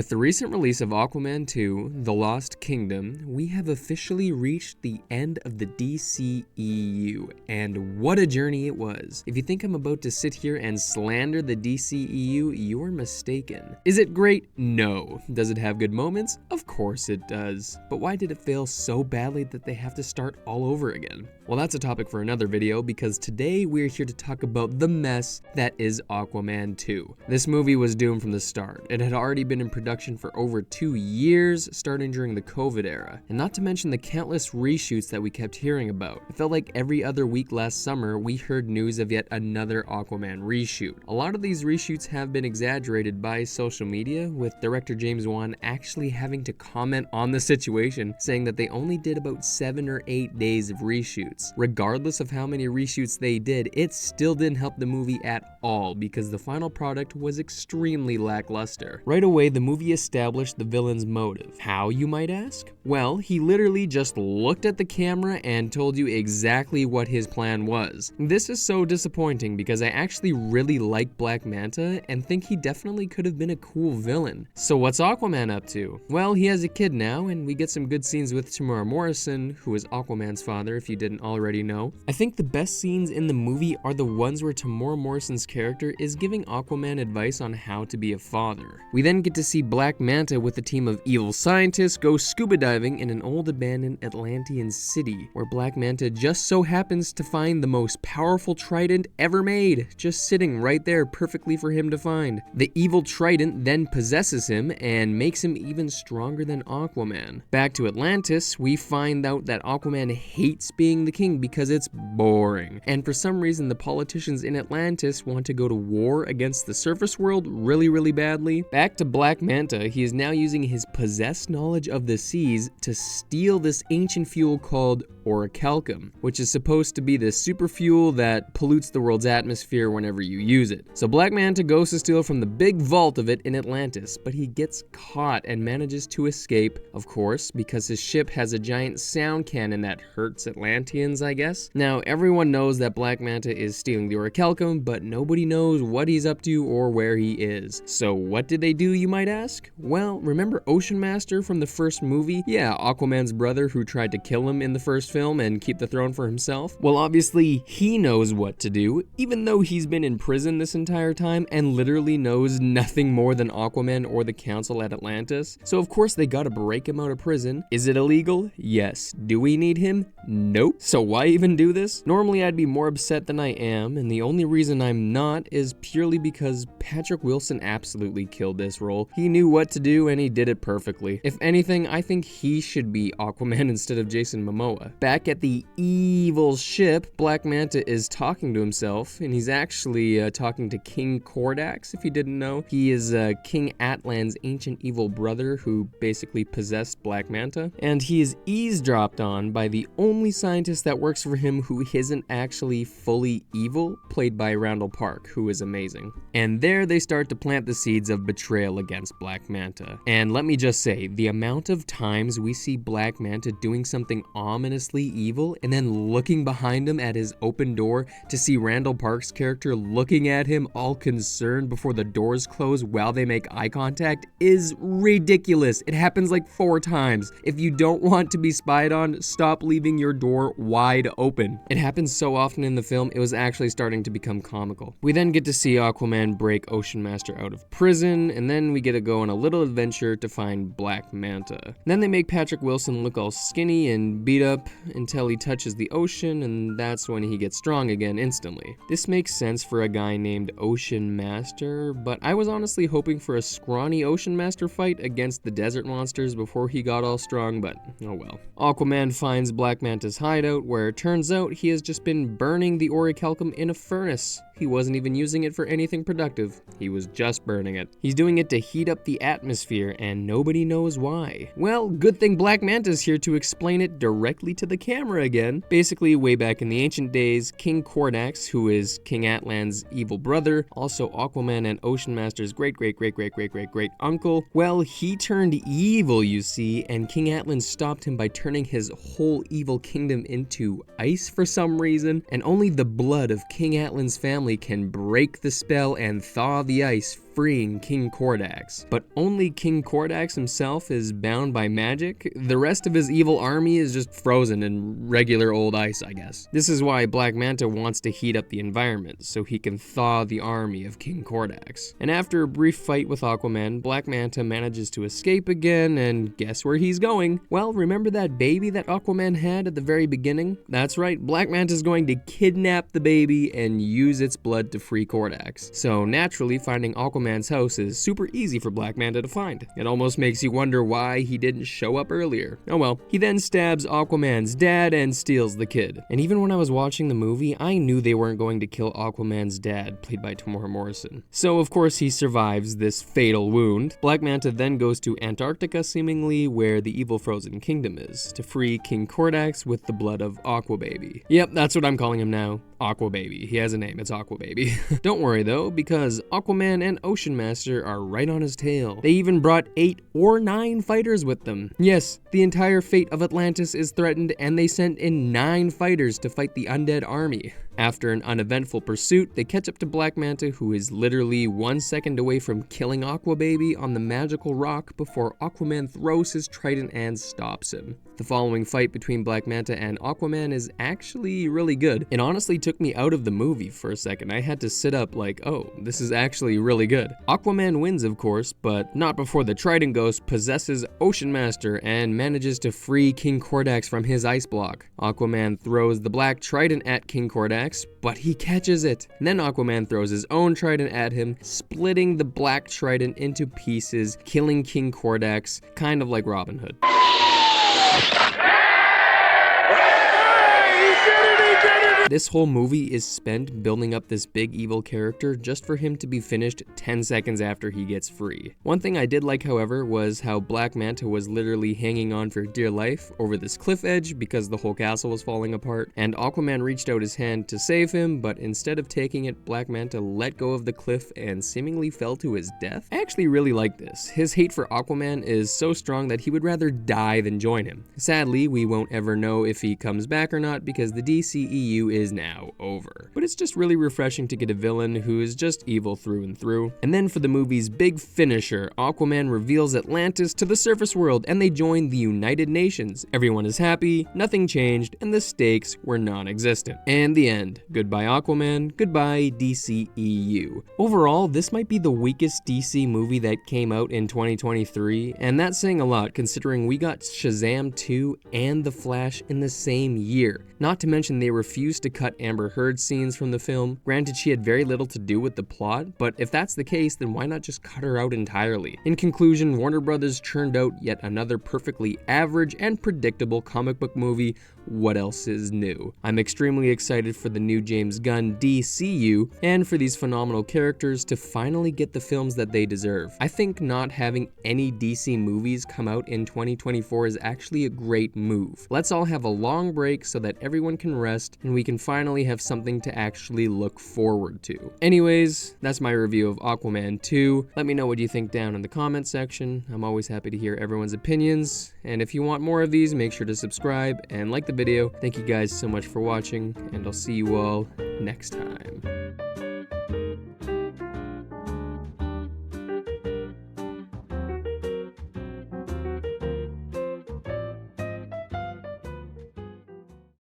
With the recent release of Aquaman 2, The Lost Kingdom, we have officially reached the end of the DCEU, and what a journey it was. If you think I'm about to sit here and slander the DCEU, you're mistaken. Is it great? No. Does it have good moments? Of course it does. But why did it fail so badly that they have to start all over again? Well, that's a topic for another video, because today we're here to talk about the mess that is Aquaman 2. This movie was doomed from the start. It had already been in production for over 2 years, starting during the COVID era. And not to mention the countless reshoots that we kept hearing about. It felt like every other week last summer, we heard news of yet another Aquaman reshoot. A lot of these reshoots have been exaggerated by social media, with director James Wan actually having to comment on the situation, saying that they only did about 7 or 8 days of reshoots. Regardless of how many reshoots they did, it still didn't help the movie at all, because the final product was extremely lackluster. Right away, the movie established the villain's motive. How, you might ask? Well, he literally just looked at the camera and told you exactly what his plan was. This is so disappointing, because I actually really like Black Manta and think he definitely could have been a cool villain. So what's Aquaman up to? Well, he has a kid now, and we get some good scenes with Temuera Morrison, who is Aquaman's father, if you didn't already know. I think the best scenes in the movie are the ones where Temuera Morrison's character is giving Aquaman advice on how to be a father. We then get to see Black Manta with a team of evil scientists go scuba diving in an old abandoned Atlantean city, where Black Manta just so happens to find the most powerful trident ever made, just sitting right there perfectly for him to find. The evil trident then possesses him and makes him even stronger than Aquaman. Back to Atlantis, we find out that Aquaman hates being the king because it's boring. And for some reason, the politicians in Atlantis want to go to war against the surface world really badly. Back to Black Manta, he is now using his possessed knowledge of the seas to steal this ancient fuel called orichalcum, which is supposed to be the super fuel that pollutes the world's atmosphere whenever you use it. So Black Manta goes to steal from the big vault of it in Atlantis, but he gets caught and manages to escape, of course, because his ship has a giant sound cannon that hurts Atlanteans, I guess. Now, everyone knows that Black Manta is stealing the orichalcum, but nobody knows what he's up to or where he is. So what did they do, you might ask? Well, remember Ocean Master from the first movie? Yeah, Aquaman's brother who tried to kill him in the first film and keep the throne for himself. Well, obviously, he knows what to do, even though he's been in prison this entire time and literally knows nothing more than Aquaman or the council at Atlantis. So of course they gotta break him out of prison. Is it illegal? Yes. Do we need him? Nope. So why even do this? Normally I'd be more upset than I am, and the only reason I'm not is purely because Patrick Wilson absolutely killed this role. He knew what to do and he did it perfectly. If anything, I think he should be Aquaman instead of Jason Momoa. Back at the evil ship, Black Manta is talking to himself, and he's actually talking to King Kordax, if you didn't know. He is King Atlan's ancient evil brother who basically possessed Black Manta, and he is eavesdropped on by the only scientist that works for him who isn't actually fully evil, played by Randall Park, who is amazing. And there they start to plant the seeds of betrayal against Black Manta. And let me just say, the amount of times we see Black Manta doing something ominously evil and then looking behind him at his open door to see Randall Park's character looking at him all concerned before the doors close while they make eye contact is ridiculous. It happens like 4 times. If you don't want to be spied on, stop leaving your door wide open. It happens so often in the film, it was actually starting to become comical. We then get to see Aquaman break Ocean Master out of prison, and then we get to go on a little adventure to find Black Manta. Then they make Patrick Wilson look all skinny and beat up until he touches the ocean, and that's when he gets strong again instantly. This makes sense for a guy named Ocean Master, but I was honestly hoping for a scrawny Ocean Master fight against the desert monsters before he got all strong, but oh well. Aquaman finds Black Manta's hideout, where it turns out he has just been burning the orichalcum in a furnace. He wasn't even using it for anything productive. He was just burning it. He's doing it to heat up the atmosphere, and nobody knows why. Well, good thing Black Manta's here to explain it directly to the camera again. Basically, way back in the ancient days, King Kordax, who is King Atlan's evil brother, also Aquaman and Ocean Master's great uncle, well, he turned evil, you see, and King Atlan stopped him by turning his whole evil kingdom into ice for some reason, and only the blood of King Atlan's family can break the spell and thaw the ice freeing King Kordax. But only King Kordax himself is bound by magic. The rest of his evil army is just frozen in regular old ice, I guess. This is why Black Manta wants to heat up the environment, so he can thaw the army of King Kordax. And after a brief fight with Aquaman, Black Manta manages to escape again, and guess where he's going? Well, remember that baby that Aquaman had at the very beginning? That's right, Black Manta's going to kidnap the baby and use its blood to free Kordax. So naturally, finding Aquaman's house is super easy for Black Manta to find. It almost makes you wonder why he didn't show up earlier. Oh well. He then stabs Aquaman's dad and steals the kid. And even when I was watching the movie, I knew they weren't going to kill Aquaman's dad, played by Tamora Morrison. So of course he survives this fatal wound. Black Manta then goes to Antarctica, seemingly where the evil frozen kingdom is, to free King Kordax with the blood of Aquababy. Yep, that's what I'm calling him now. Aquababy. He has a name, it's Aquababy. Don't worry though, because Aquaman and Ocean Master are right on his tail. They even brought 8 or 9 fighters with them. Yes, the entire fate of Atlantis is threatened, and they sent in 9 fighters to fight the undead army. After an uneventful pursuit, they catch up to Black Manta, who is literally 1 second away from killing Aquababy on the magical rock before Aquaman throws his trident and stops him. The following fight between Black Manta and Aquaman is actually really good. It honestly took me out of the movie for a second. I had to sit up like, oh, this is actually really good. Aquaman wins, of course, but not before the Trident Ghost possesses Ocean Master and manages to free King Kordax from his ice block. Aquaman throws the black trident at King Kordax, but he catches it. And then Aquaman throws his own trident at him, splitting the black trident into pieces, killing King Kordax, kind of like Robin Hood. This whole movie is spent building up this big evil character just for him to be finished 10 seconds after he gets free. One thing I did like, however, was how Black Manta was literally hanging on for dear life over this cliff edge because the whole castle was falling apart, and Aquaman reached out his hand to save him, but instead of taking it, Black Manta let go of the cliff and seemingly fell to his death. I actually really like this. His hate for Aquaman is so strong that he would rather die than join him. Sadly, we won't ever know if he comes back or not because the DCEU is now over. But it's just really refreshing to get a villain who is just evil through and through. And then for the movie's big finisher, Aquaman reveals Atlantis to the surface world and they join the United Nations. Everyone is happy, nothing changed, and the stakes were non-existent. And the end. Goodbye Aquaman, goodbye DCEU. Overall, this might be the weakest DC movie that came out in 2023, and that's saying a lot considering we got Shazam 2 and The Flash in the same year. Not to mention they refused to cut Amber Heard's scenes from the film. Granted, she had very little to do with the plot, but if that's the case, then why not just cut her out entirely? In conclusion, Warner Brothers churned out yet another perfectly average and predictable comic book movie. What else is new? I'm extremely excited for the new James Gunn DCU and for these phenomenal characters to finally get the films that they deserve. I think not having any DC movies come out in 2024 is actually a great move. Let's all have a long break so that everyone can rest and we can finally have something to actually look forward to. Anyways, that's my review of Aquaman 2. Let me know what you think down in the comment section. I'm always happy to hear everyone's opinions, and if you want more of these, make sure to subscribe and like the video. Thank you guys so much for watching, and I'll see you all next time.